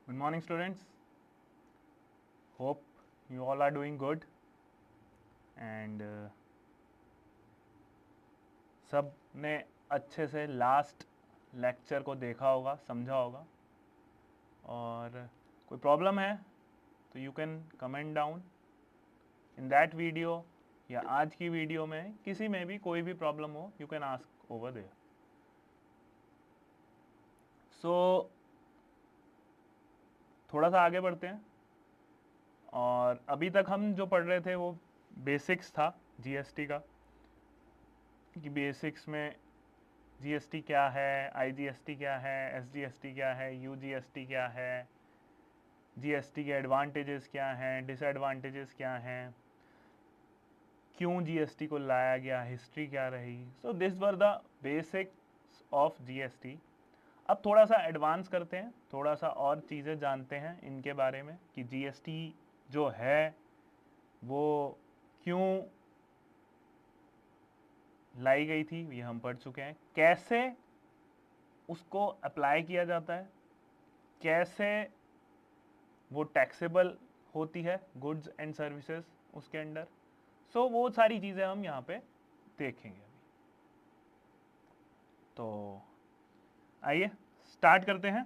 Good morning, students. Hope you all are doing good and सब ने अच्छे से लास्ट लेक्चर को देखा होगा, समझा होगा, और कोई प्रॉब्लम है तो you can comment down in that video या आज की वीडियो में किसी में भी कोई भी प्रॉब्लम हो, you can ask over there. So थोड़ा सा आगे बढ़ते हैं. और अभी तक हम जो पढ़ रहे थे वो बेसिक्स था जीएसटी का, कि बेसिक्स में जीएसटी क्या है, आईजीएसटी क्या है, एसजीएसटी क्या है, यूजीएसटी क्या है, जीएसटी के एडवांटेजेस क्या हैं, डिसएडवांटेजेस क्या हैं, क्यों जीएसटी को लाया गया, हिस्ट्री क्या रही. So this were the basics of GST. अब थोड़ा सा एडवांस करते हैं, थोड़ा सा और चीज़ें जानते हैं इनके बारे में कि जीएसटी जो है वो क्यों लाई गई थी, ये हम पढ़ चुके हैं. कैसे उसको अप्लाई किया जाता है, कैसे वो टैक्सेबल होती है गुड्स एंड सर्विसेज उसके अंडर. सो वो सारी चीज़ें हम यहाँ पे देखेंगे अभी. तो आइए स्टार्ट करते हैं.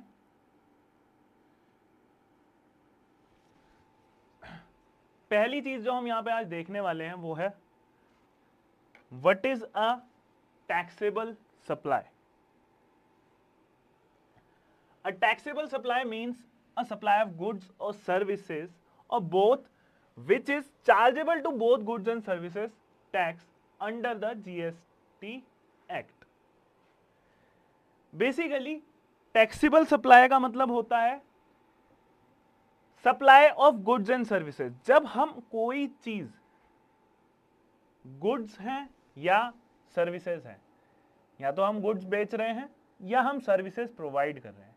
पहली चीज जो हम यहाँ पे आज देखने वाले हैं वो है what is a taxable supply. A taxable supply means a supply of goods और सर्विसेज और both which is chargeable to both goods and services tax under the GST Act. Basically taxable supply का मतलब होता है supply of goods and services. जब हम कोई चीज गुड्स हैं या सर्विसेज हैं, या तो हम गुड्स बेच रहे हैं या हम सर्विसेज प्रोवाइड कर रहे हैं.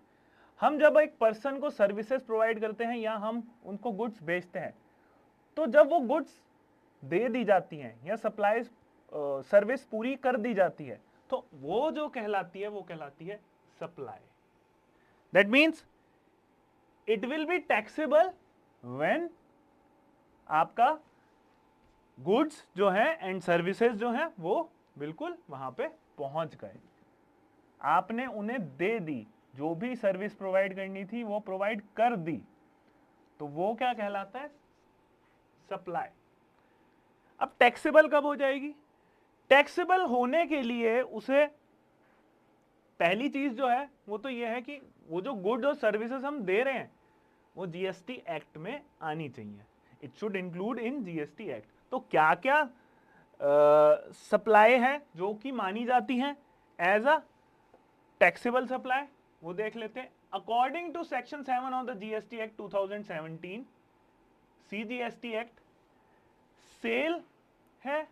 हम जब एक पर्सन को सर्विसेज प्रोवाइड करते हैं या हम उनको गुड्स बेचते हैं, तो जब वो गुड्स दे दी जाती हैं या सप्लाई सर्विस पूरी कर दी जाती है, तो वो जो कहलाती है वो कहलाती है supply. That means it will be taxable when आपका गुड्स जो है एंड सर्विसेज जो है वो बिल्कुल वहां पे पहुंच गए, आपने उन्हें दे दी, जो भी सर्विस प्रोवाइड करनी थी वो प्रोवाइड कर दी, तो वो क्या कहलाता है, सप्लाई. अब टैक्सेबल कब हो जाएगी? टैक्सेबल होने के लिए उसे पहली चीज जो है वो तो ये है कि वो जो गुड और सर्विसेज हम दे रहे हैं वो जीएसटी एक्ट में आनी चाहिए. It should include in GST act. तो क्या क्या सप्लाई है जो कि मानी जाती हैं एज अ टैक्सेबल सप्लाई, वो देख लेते हैं. According to section 7 of the GST act 2017, CGST act, sale है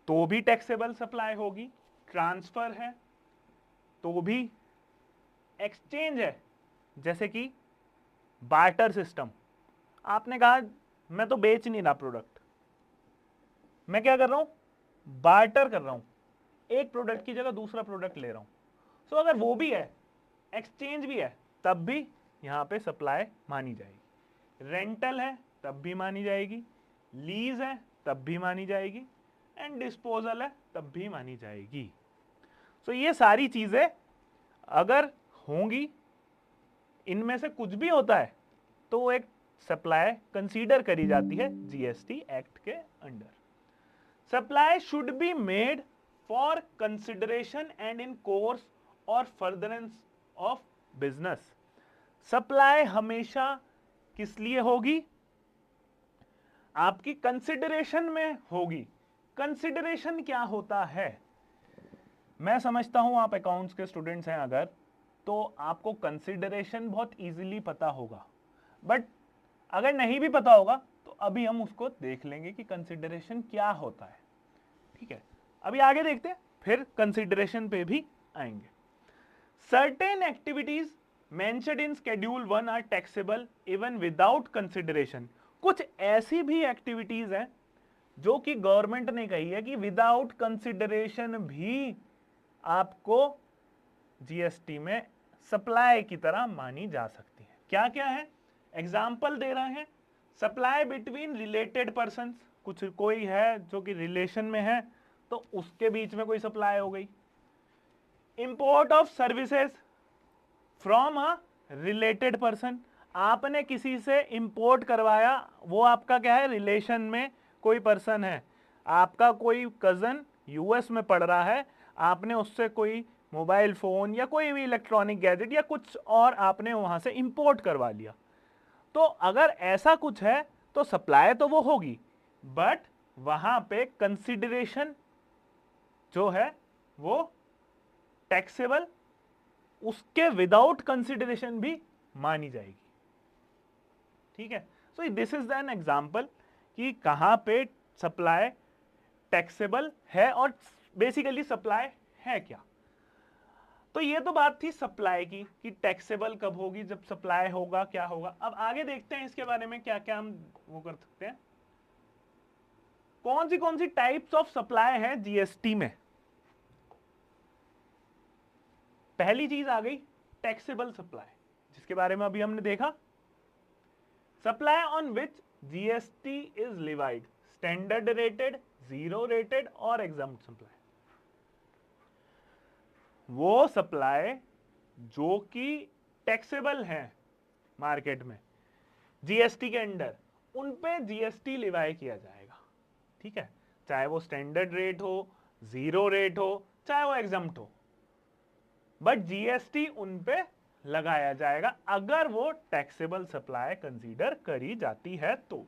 तो भी टैक्सेबल सप्लाई होगी, ट्रांसफर है तो भी, एक्सचेंज है जैसे कि बार्टर सिस्टम, आपने कहा मैं तो बेच नहीं रहा प्रोडक्ट, मैं क्या कर रहा हूं, बार्टर कर रहा हूं, एक प्रोडक्ट की जगह दूसरा प्रोडक्ट ले रहा हूं. सो अगर वो भी है, एक्सचेंज भी है, तब भी यहां पे सप्लाई मानी जाएगी. रेंटल है तब भी मानी जाएगी, लीज है तब भी मानी जाएगी, एंड डिस्पोजल है तब भी मानी जाएगी. सो ये सारी चीजें अगर होंगी, इनमें से कुछ भी होता है तो वो एक सप्लाई कंसीडर करी जाती है जीएसटी एक्ट के under. Supply should be made for consideration and in course और फर्दरेंस ऑफ बिजनेस. सप्लाई हमेशा किस लिए होगी, आपकी कंसिडरेशन में होगी. कंसिडरेशन क्या होता है? मैं समझता हूं आप अकाउंट्स के स्टूडेंट्स हैं अगर, तो आपको कंसिडरेशन बहुत इजीली पता होगा, बट अगर नहीं भी पता होगा तो अभी हम उसको देख लेंगे कि कंसिडरेशन क्या होता है. ठीक है, अभी आगे देखते हैं, फिर कंसिडरेशन पे भी आएंगे. Certain activities mentioned in schedule 1 are taxable even without consideration. कुछ ऐसी भी एक्टिविटीज हैं जो कि गवर्नमेंट ने कही है कि विदाउट कंसिडरेशन भी आपको जीएसटी में सप्लाई की तरह मानी जा सकती है. क्या क्या है, एग्जाम्पल दे रहे हैं, सप्लाई बिटवीन रिलेटेड पर्सन, कुछ कोई है जो कि रिलेशन में है तो उसके बीच में कोई सप्लाई हो गई। Import of services from a related person, आपने किसी से इंपोर्ट करवाया, वो आपका क्या है, रिलेशन में कोई पर्सन है, आपका कोई कजन यूएस में पढ़ रहा है, आपने उससे कोई मोबाइल फोन या कोई भी इलेक्ट्रॉनिक गैजेट या कुछ और आपने वहां से इंपोर्ट करवा लिया। तो अगर ऐसा कुछ है तो सप्लाई तो वो होगी, बट वहां पे कंसिडरेशन जो है वो टैक्सेबल, उसके विदाउट कंसिडरेशन भी मानी जाएगी। ठीक है, सो दिस इज एन एग्जांपल कि कहां पे सप्लाई टैक्सेबल है और बेसिकली सप्लाई है क्या। तो ये तो बात थी सप्लाई की कि टैक्सेबल कब होगी, जब सप्लाई होगा क्या होगा। अब आगे देखते हैं इसके बारे में क्या क्या हम वो कर सकते हैं। कौन सी टाइप्स ऑफ सप्लाई है जीएसटी में। पहली चीज आ गई टैक्सेबल सप्लाई, जिसके बारे में अभी हमने देखा, supply on which GST is levied, standard rated, zero rated और एग्जम्प्ट सप्लाई। वो सप्लाई जो कि टैक्सेबल है मार्केट में जीएसटी के अंडर, उन पे जीएसटी लिवाई किया जाएगा। ठीक है, चाहे वो स्टैंडर्ड रेट हो, जीरो रेट हो, चाहे वो एग्जम्प्ट हो, बट जीएसटी उन पे लगाया जाएगा अगर वो टैक्सेबल सप्लाई कंसीडर करी जाती है तो।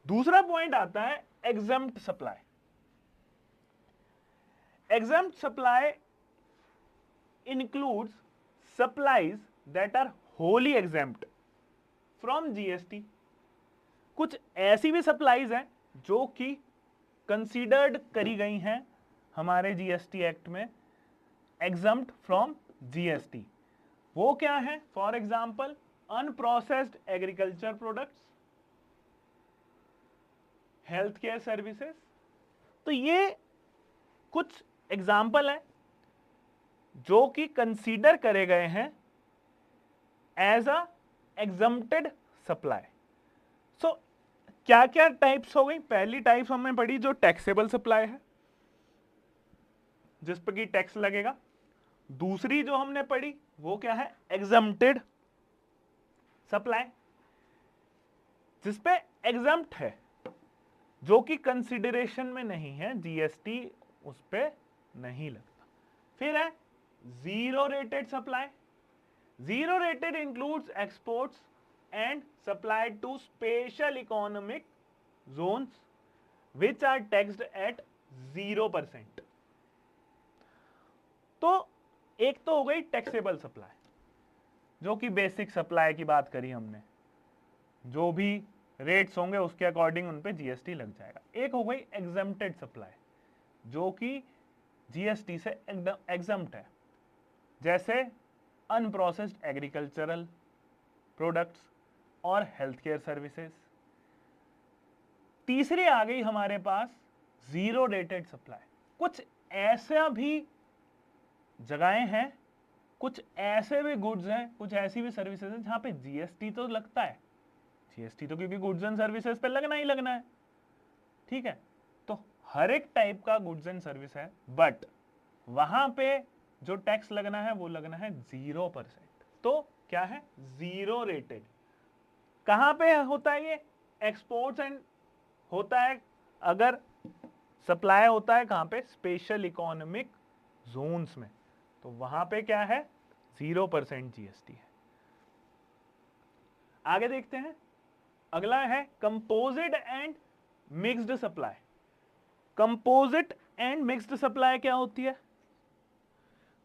दूसरा पॉइंट आता है exempt supply. Exempt supply includes supplies that are wholly exempt from GST। कुछ ऐसी भी सप्लाईज हैं जो कि कंसीडर्ड करी गई हैं हमारे जीएसटी एक्ट में एग्जम्प्ट फ्रॉम जीएसटी। वो क्या है, for example unprocessed agriculture products, health care services. तो ये कुछ एग्जाम्पल है जो कि कंसीडर करे गए हैं एज अ एग्जम्प्टेड सप्लाई। सो क्या क्या टाइप्स हो गई, पहली टाइप हमने पढ़ी जो टैक्सेबल सप्लाई है जिस पर कि टैक्स लगेगा। दूसरी जो हमने पढ़ी वो क्या है, एग्जम्प्टेड सप्लाई, जिस पे एग्जम्प्ट है, जो कि कंसिडरेशन में नहीं है, जीएसटी उस पे नहीं लगता। फिर है zero rated supply. Zero rated includes exports and supply to special economic zones which are taxed at 0%। तो एक तो हो गई टैक्सेबल सप्लाई, जो कि बेसिक सप्लाई की बात करी हमने, जो भी रेट्स होंगे उसके अकॉर्डिंग उन पे जीएसटी लग जाएगा। एक हो गई एग्जम्प्टेड सप्लाई, जो कि जीएसटी से एकदम एग्जम्प्ट है, जैसे अनप्रोसेस्ड एग्रीकल्चरल प्रोडक्ट्स और हेल्थ केयर सर्विसेज। तीसरी आ गई हमारे पास जीरो रेटेड सप्लाई। कुछ ऐसा भी जगहें हैं, कुछ ऐसे भी गुड्स हैं, कुछ ऐसी भी सर्विसेज हैं जहां पे जीएसटी तो लगता है, जीएसटी तो क्योंकि गुड्स एंड सर्विसेज पे लगना ही लगना है। ठीक है, तो हर एक टाइप का गुड्स एंड सर्विस है, बट वहां पे जो टैक्स लगना है वो लगना है 0%। तो क्या है, जीरो रेटेड। कहां पे होता है ये, एक्सपोर्ट्स एंड होता है, अगर सप्लाई होता है कहां पे, स्पेशल इकोनॉमिक जोन्स में, तो वहां पे क्या है, 0% जीएसटी है। आगे देखते हैं, अगला है composite and mixed supply. Composite and mixed supply क्या होती है,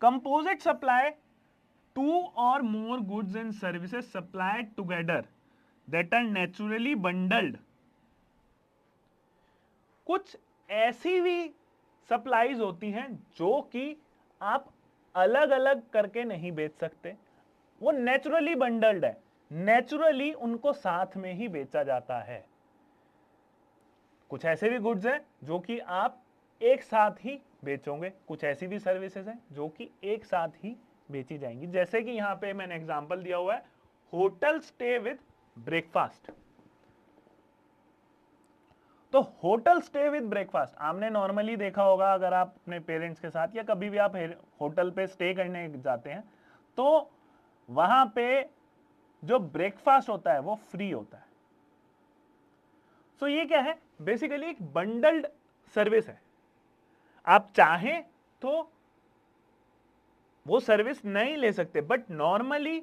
कंपोजिट सप्लाई टू और more goods and services supplied together that are naturally bundled. कुछ ऐसी भी सप्लाईज होती हैं जो कि आप अलग अलग करके नहीं बेच सकते, वो नेचुरली बंडल्ड है, नेचुरली उनको साथ में ही बेचा जाता है। कुछ ऐसे भी गुड्स हैं जो कि आप एक साथ ही बेचोगे, कुछ ऐसी भी सर्विसेज हैं जो कि एक साथ ही बेची जाएंगी। जैसे कि यहां पे मैंने एग्जांपल दिया हुआ है होटल स्टे विद ब्रेकफास्ट। तो होटल स्टे विद ब्रेकफास्ट आपने नॉर्मली देखा होगा, अगर आप अपने पेरेंट्स के साथ या कभी भी आप होटल पे स्टे करने जाते हैं तो वहां पे जो ब्रेकफास्ट होता है वो फ्री होता है। सो ये क्या है, बेसिकली एक बंडल्ड सर्विस है। आप चाहें तो वो सर्विस नहीं ले सकते, बट नॉर्मली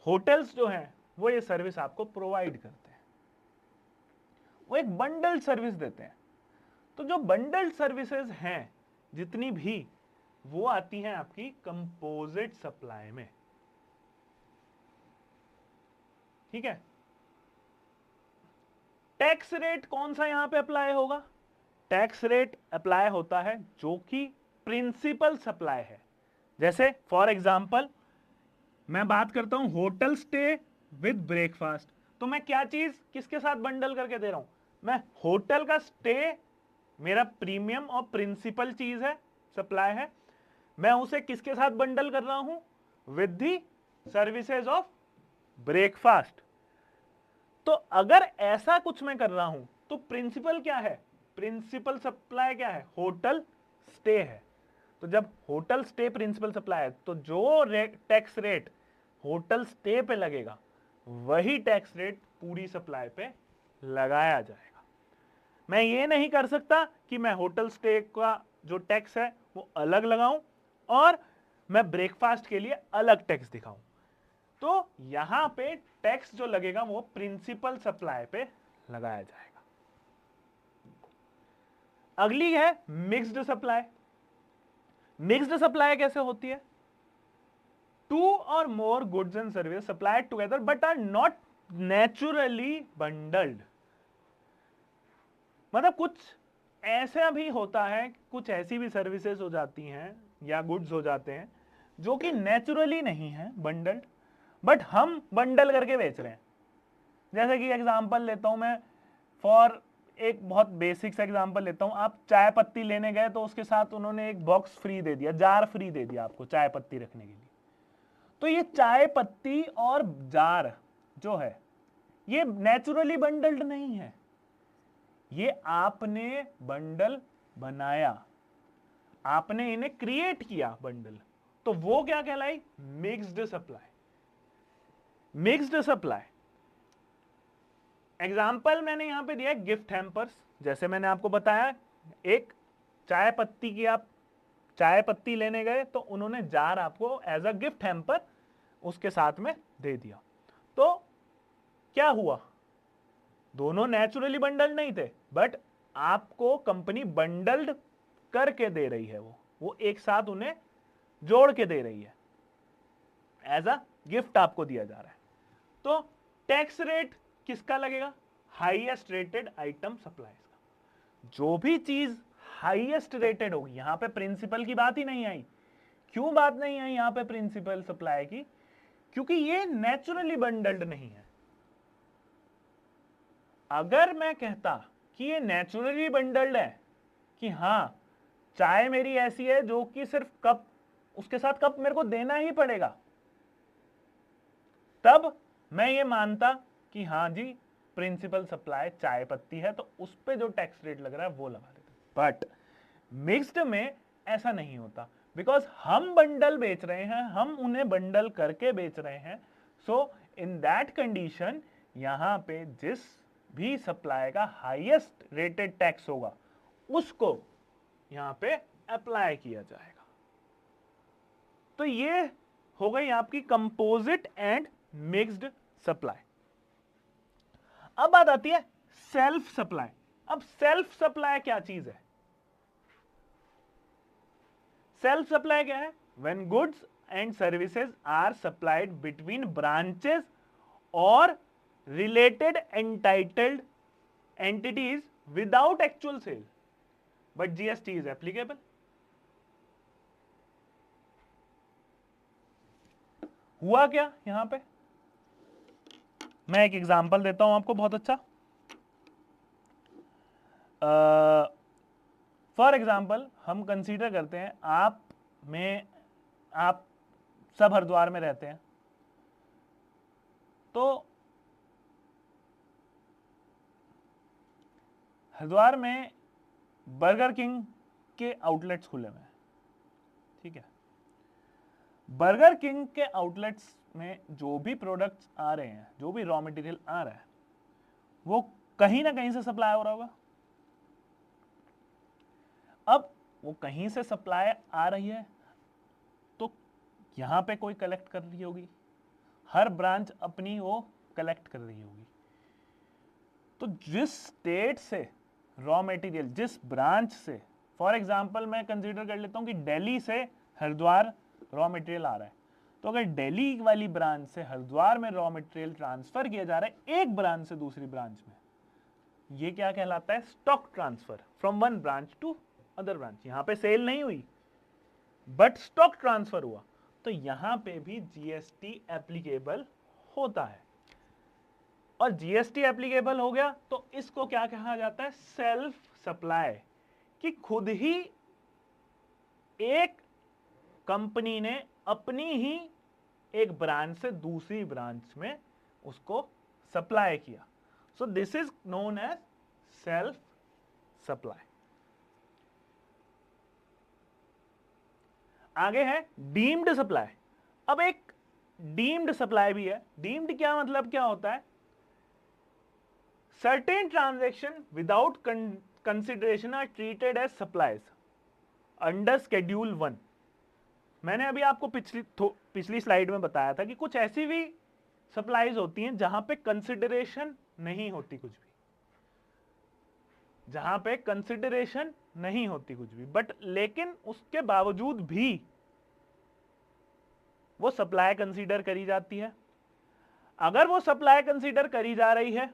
होटल्स जो हैं वो ये सर्विस आपको प्रोवाइड करते हैं, वो एक बंडल्ड सर्विस देते हैं। तो जो बंडल्ड सर्विसेज हैं जितनी भी, वो आती हैं आपकी कंपोजिट सप्लाई में। ठीक है। टैक्स रेट कौन सा यहां पे अप्लाई होगा? टैक्स रेट अप्लाई होता है जो कि प्रिंसिपल सप्लाई है। जैसे फॉर एग्जांपल मैं बात करता हूं होटल स्टे विद ब्रेकफास्ट, तो मैं क्या चीज किसके साथ बंडल करके दे रहा हूं? मैं होटल का स्टे मेरा प्रीमियम और प्रिंसिपल चीज है, सप्लाई है, मैं उसे किसके साथ बंडल कर रहा हूं? With the services of breakfast. तो अगर ऐसा कुछ मैं कर रहा हूं तो प्रिंसिपल क्या है? प्रिंसिपल सप्लाई क्या है? होटल स्टे है। तो जब होटल स्टे प्रिंसिपल सप्लाई है तो जो टैक्स रेट होटल स्टे पे लगेगा वही टैक्स रेट पूरी सप्लाई पे लगाया जाएगा। मैं ये नहीं कर सकता कि मैं होटल स्टे का जो टैक्स है वो अलग लगाऊं और मैं ब्रेकफास्ट के लिए अलग टैक्स दिखाऊं। तो यहां पे टैक्स जो लगेगा वो प्रिंसिपल सप्लाई पे लगाया जाएगा। अगली है मिक्स्ड सप्लाई। मिक्स्ड सप्लाई कैसे होती है? टू और more goods and service supplied together but are not naturally bundled. मतलब कुछ ऐसा भी होता है, कुछ ऐसी भी सर्विसेज हो जाती हैं या गुड्स हो जाते हैं जो कि नेचुरली नहीं है बंडल्ड, बट हम बंडल करके बेच रहे हैं। जैसे कि एग्जांपल लेता हूं मैं, फॉर एक बहुत बेसिक सा एग्जांपल लेता हूं, आप चाय पत्ती लेने गए तो उसके साथ उन्होंने एक बॉक्स फ्री दे दिया, जार फ्री दे दिया आपको चाय पत्ती रखने के लिए। तो ये चाय पत्ती और जार जो है ये नेचुरली बंडल्ड नहीं है, ये आपने बंडल बनाया, आपने इन्हें क्रिएट किया बंडल। तो वो क्या कहलाई? Mixed supply. Mixed supply example मैंने यहां पे दिया है गिफ्ट हैम्पर्स। जैसे मैंने आपको बताया, एक चाय पत्ती की आप चाय पत्ती लेने गए तो उन्होंने जार आपको एज अ गिफ्ट हैम्पर उसके साथ में दे दिया। तो क्या हुआ? दोनों नेचुरली बंडल्ड नहीं थे, बट आपको कंपनी बंडल्ड करके दे रही है, वो एक साथ उन्हें जोड़ के दे रही है, एज अ गिफ्ट आपको दिया जा रहा है। तो टैक्स रेट किसका लगेगा? हाईएस्ट रेटेड आइटम सप्लाईज का। जो भी चीज हाईएस्ट रेटेड होगी, यहां पे प्रिंसिपल की बात ही नहीं आई। क्यों बात नहीं आई यहां पे प्रिंसिपल सप्लाई की? क्योंकि ये नेचुरली बंडल्ड नहीं है। अगर मैं कहता कि ये नेचुरली बंडल्ड है, कि हां चाय मेरी ऐसी है जो कि सिर्फ कप, उसके साथ कप मेरे को देना ही पड़ेगा, तब मैं ये मानता कि हां जी प्रिंसिपल सप्लाई चाय पत्ती है तो उस पे जो टैक्स रेट लग रहा है वो लगा देते। बट मिक्स्ड में ऐसा नहीं होता, बिकॉज हम बंडल बेच रहे हैं, हम उन्हें बंडल करके बेच रहे हैं। सो इन दैट कंडीशन यहां पे जिस भी सप्लाई का हाईएस्ट रेटेड टैक्स होगा उसको यहां पे अप्लाई किया जाएगा। तो ये हो गई आपकी कंपोजिट एंड मिक्स्ड सप्लाई। अब बात आती है सेल्फ सप्लाई। अब सेल्फ सप्लाई क्या चीज है? सेल्फ सप्लाई क्या है? When goods and services are supplied between branches और related entitled entities without actual sale but GST is applicable। हुआ क्या यहां पे? मैं एक एग्जांपल देता हूं आपको बहुत अच्छा। फॉर एग्जांपल हम कंसीडर करते हैं आप सब हरिद्वार में रहते हैं, तो हरिद्वार में बर्गर किंग के आउटलेट्स खुले हुए हैं, ठीक है। बर्गर किंग के आउटलेट्स में जो भी प्रोडक्ट्स आ रहे हैं, जो भी रॉ मटेरियल आ रहा है, वो कहीं ना कहीं से सप्लाई हो रहा होगा। अब वो कहीं से सप्लाई आ रही है तो यहां पे कोई कलेक्ट कर रही होगी, हर ब्रांच अपनी वो कलेक्ट कर रही होगी। तो जिस स्टेट से रॉ मटेरियल, जिस ब्रांच से, फॉर एग्जांपल मैं कंसीडर कर लेता हूं कि दिल्ली से हरिद्वार रॉ मटेरियल आ रहा है, तो अगर दिल्ली वाली ब्रांच से हरिद्वार में रॉ मटेरियल ट्रांसफर किया जा रहा है एक ब्रांच से दूसरी ब्रांच में, ये क्या कहलाता है? Stock transfer from one branch to other branch. यहां पे सेल नहीं हुई बट स्टॉक ट्रांसफर हुआ, तो यहां पे भी जीएसटी एप्लीकेबल होता है। और जीएसटी एप्लीकेबल हो गया तो इसको क्या कहा जाता है? सेल्फ सप्लाई, कि खुद ही एक कंपनी ने अपनी ही एक ब्रांच से दूसरी ब्रांच में उसको सप्लाई किया। So this is known as self supply. आगे है डीम्ड सप्लाई। अब एक डीम्ड सप्लाई भी है। डीम्ड क्या मतलब क्या होता है? Certain transaction without consideration are treated as supplies under schedule 1। मैंने अभी आपको पिछली स्लाइड में बताया था कि कुछ ऐसी भी सप्लाईज होती हैं जहां पे कंसिडरेशन नहीं होती कुछ भी, जहां पे कंसिडरेशन नहीं होती कुछ भी, बट लेकिन उसके बावजूद भी वो सप्लाई कंसीडर करी जाती है। अगर वो सप्लाई कंसीडर करी जा रही है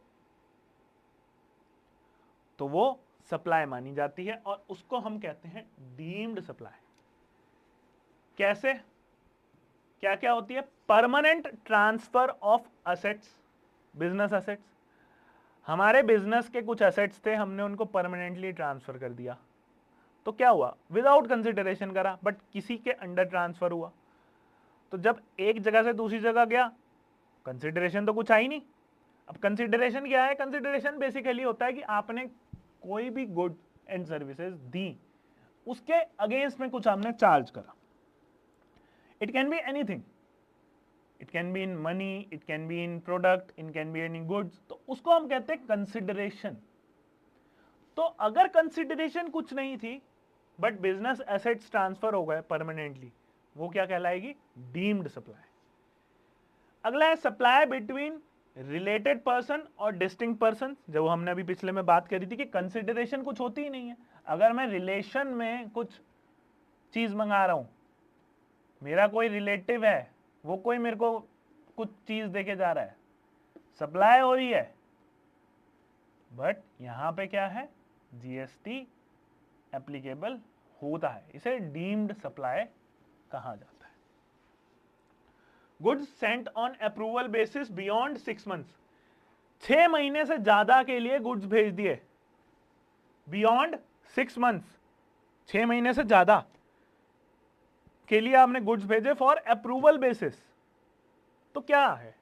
तो वो सप्लाई मानी जाती है और उसको हम कहते हैं डीम्ड सप्लाई। कैसे? क्या क्या होती है? Permanent transfer of assets, business assets. हमारे बिजनेस के कुछ असेट्स थे, हमने उनको परमानेंटली ट्रांसफर कर दिया, तो क्या हुआ? विदाउट कंसिडरेशन करा बट किसी के अंडर ट्रांसफर हुआ, तो जब एक जगह से दूसरी जगह गया कंसिडरेशन तो कुछ आई नहीं। अब कंसिडरेशन क्या है? कंसिडरेशन बेसिकली होता है कि आपने कोई भी गुड एंड सर्विसेज दी, उसके अगेंस्ट में कुछ आपने चार्ज करा। It can be anything, it can be in money, it can be in product, it can be in goods, तो उसको हम कहते हैं कंसिडरेशन। तो अगर कंसिडरेशन कुछ नहीं थी बट बिजनेस एसेट्स ट्रांसफर हो गए परमानेंटली, वो क्या कहलाएगी? Deemed supply. अगला है सप्लाई बिटवीन रिलेटेड पर्सन और डिस्टिंक्ट पर्सन। जो हमने अभी पिछले में बात करी थी कि कंसिडरेशन कुछ होती ही नहीं है। अगर मैं रिलेशन में कुछ चीज मंगा रहा हूं, मेरा कोई रिलेटिव है, वो कोई मेरे को कुछ चीज देके जा रहा है, सप्लाई हो रही है, बट यहां पे क्या है? जीएसटी एप्लीकेबल होता है, इसे डीम्ड सप्लाई कहा जाता है। Goods Saint on approval basis beyond 6 months. 6 महीने से ज्यादा के लिए गुड्स भेज दिए, बियॉन्ड 6 मंथ्स, 6 महीने से ज्यादा के लिए आपने गुड्स भेजे फॉर अप्रूवल बेसिस। तो क्या है?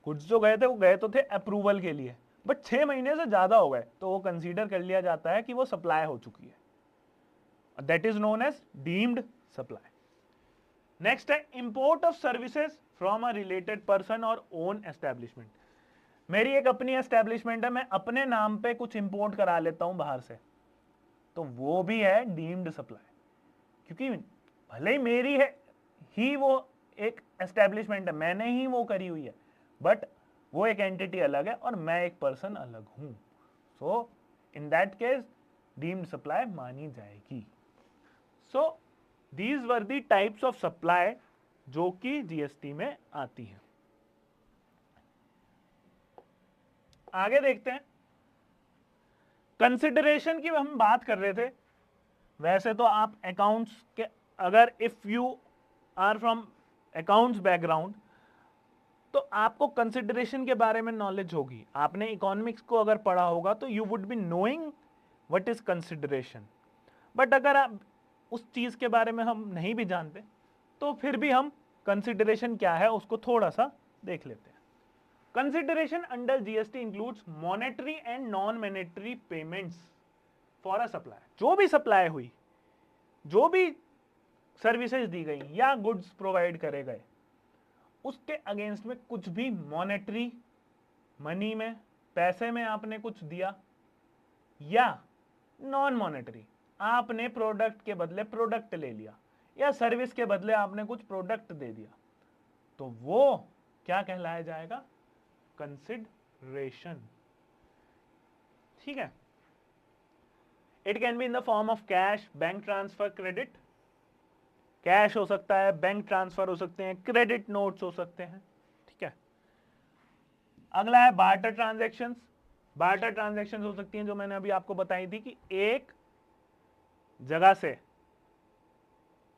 गुड्स जो गए थे वो गए तो थे अप्रूवल के लिए, बट 6 महीने से ज्यादा हो गए तो वो कंसीडर कर लिया जाता है कि वो सप्लाई हो चुकी है। That is known as deemed supply. Next है import of services from a related person और ओन एस्टेब्लिशमेंट। मेरी एक अपनी एस्टेब्लिशमेंट है, मैं अपने नाम पे कुछ इंपोर्ट करा लेता हूं बाहर से, तो वो भी है डीम्ड सप्लाई। क्योंकि भले ही मेरी है ही वो एक एस्टेब्लिशमेंट है, मैंने ही वो करी हुई है, बट वो एक एंटिटी अलग है और मैं एक पर्सन अलग हूं, so in that case deemed supply मानी जाएगी। So these were the types of supply जो कि जीएसटी में आती है। आगे देखते हैं, कंसिडरेशन की हम बात कर रहे थे। वैसे तो आप अकाउंट्स के, अगर if you are from accounts background, तो आपको कंसिडरेशन के बारे में नॉलेज होगी। आपने इकोनॉमिक्स को अगर पढ़ा होगा तो you would be knowing what is consideration. But अगर आप उस चीज के बारे में हम नहीं भी जानते तो फिर भी हम कंसिडरेशन क्या है उसको थोड़ा सा देख लेते हैं। Consideration under GST includes monetary and non monetary payments for a supply. जो भी सप्लाई हुई, जो भी सर्विसेज दी गई या गुड्स प्रोवाइड करे गए, उसके अगेंस्ट में कुछ भी मॉनेटरी मनी में, पैसे में आपने कुछ दिया, या नॉन मॉनेटरी आपने प्रोडक्ट के बदले प्रोडक्ट ले लिया, या सर्विस के बदले आपने कुछ प्रोडक्ट दे दिया, तो वो क्या कहलाया जाएगा? कंसिडरेशन। ठीक है। It can be in the form of cash, bank transfer, credit. Cash हो सकता है, बैंक ट्रांसफर हो सकते हैं, क्रेडिट नोट्स हो सकते हैं। ठीक है। अगला है बार्टर ट्रांजैक्शंस। बार्टर ट्रांजैक्शंस हो सकती हैं जो मैंने अभी आपको बताई थी कि एक जगह से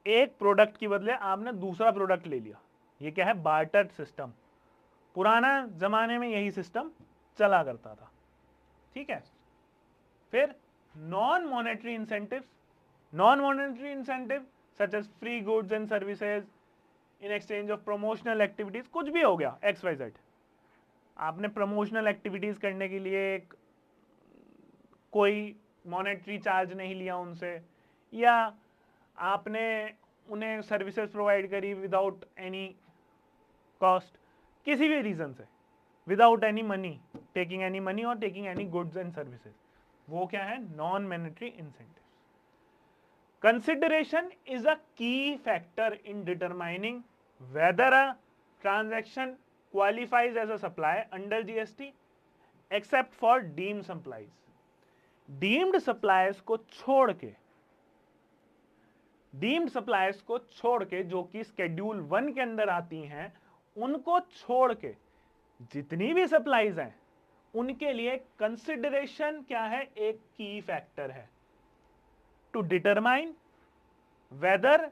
एक प्रोडक्ट की बदले आपने दूसरा प्रोडक्ट ले लिया। ये क्या है? Barter system. पुराना जमाने में यही सिस्टम चला करता था। ठीक है। फिर non monetary incentives. Non monetary incentive such as free goods and services in exchange of promotional activities. कुछ भी हो गया, XYZ, आपने प्रमोशनल एक्टिविटीज करने के लिए कोई मॉनेटरी चार्ज नहीं लिया उनसे, या आपने उन्हें सर्विसेज प्रोवाइड करी विदाउट एनी कॉस्ट, किसी भी रीजन से, without any money, taking any money और taking any goods and services, वो क्या है? Non monetary incentive. Consideration is a key factor in determining whether a transaction qualifies as a supply under GST except for deemed supplies. Deemed supplies को छोड़ के जो कि schedule 1 के अंदर आती हैं, उनको छोड़ के जितनी भी सप्लाईज हैं उनके लिए कंसिडरेशन क्या है? एक की फैक्टर है to determine whether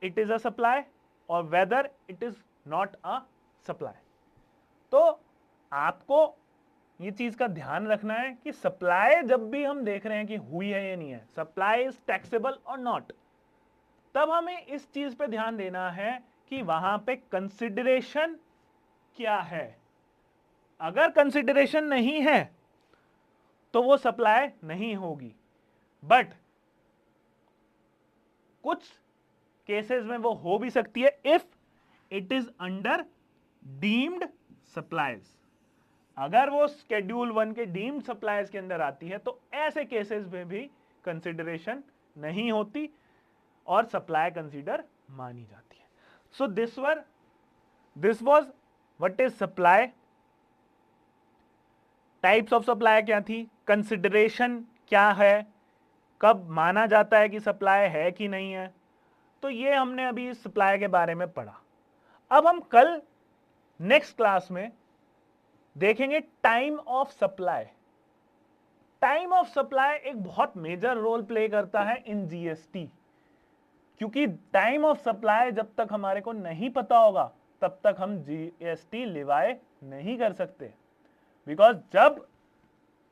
it is a supply और whether it is not a supply. तो आपको ये चीज का ध्यान रखना है कि सप्लाई जब भी हम देख रहे हैं कि हुई है या नहीं है, सप्लाई इज टैक्सेबल और नॉट, तब हमें इस चीज पे ध्यान देना है कि वहां पे कंसिडरेशन क्या है। अगर कंसिडरेशन नहीं है तो वो सप्लाई नहीं होगी, बट कुछ केसेस में वो हो भी सकती है if it is under deemed supplies. अगर वो स्केड्यूल 1 के डीम्ड सप्लाईज के अंदर आती है तो ऐसे केसेस में भी कंसिडरेशन नहीं होती और सप्लाई कंसीडर मानी जाती है। So this was what is supply. Types of supply क्या थी, कंसिडरेशन क्या है, कब माना जाता है कि सप्लाई है कि नहीं है, तो ये हमने अभी सप्लाई के बारे में पढ़ा। अब हम कल नेक्स्ट क्लास में देखेंगे time of supply. Time of supply एक बहुत मेजर रोल प्ले करता है इन जीएसटी, क्योंकि टाइम ऑफ सप्लाई जब तक हमारे को नहीं पता होगा तब तक हम जीएसटी लिवाई नहीं कर सकते, बिकॉज जब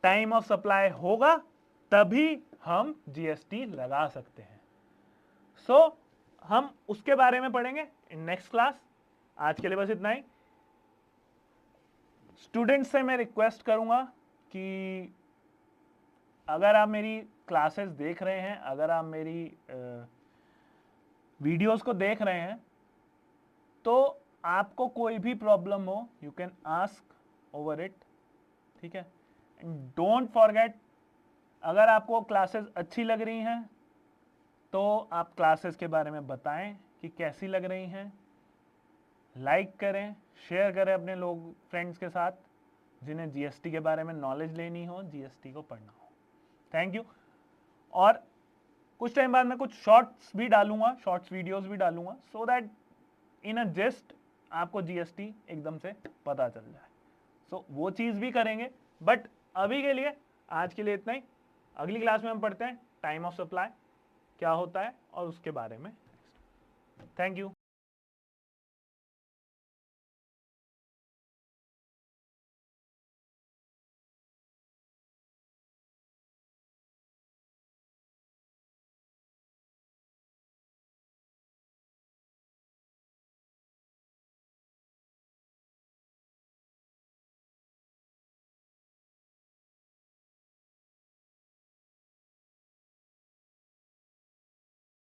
टाइम ऑफ सप्लाई होगा तभी हम जीएसटी लगा सकते हैं। सो हम उसके बारे में पढ़ेंगे इन नेक्स्ट क्लास। आज के लिए बस इतना ही। स्टूडेंट्स से मैं रिक्वेस्ट करूंगा कि अगर आप मेरी क्लासेस देख रहे हैं, अगर आप मेरी वीडियोस को देख रहे हैं, तो आपको कोई भी प्रॉब्लम हो, you can ask over it. ठीक है। एंड डोंट फॉरगेट, अगर आपको क्लासेस अच्छी लग रही हैं तो आप क्लासेस के बारे में बताएं कि कैसी लग रही हैं, लाइक करें, शेयर करें अपने लोग फ्रेंड्स के साथ जिन्हें जीएसटी के बारे में नॉलेज लेनी हो, जीएसटी को पढ़ना हो। Thank you. और कुछ टाइम बाद मैं कुछ शॉर्ट्स भी डालूंगा, शॉर्ट्स वीडियोस भी डालूंगा, so that in a just आपको जीएसटी एकदम से पता चल जाए। सो वो चीज़ भी करेंगे, बट अभी के लिए, आज के लिए इतना ही। अगली क्लास में हम पढ़ते हैं टाइम ऑफ सप्लाई क्या होता है और उसके बारे में। Thank you.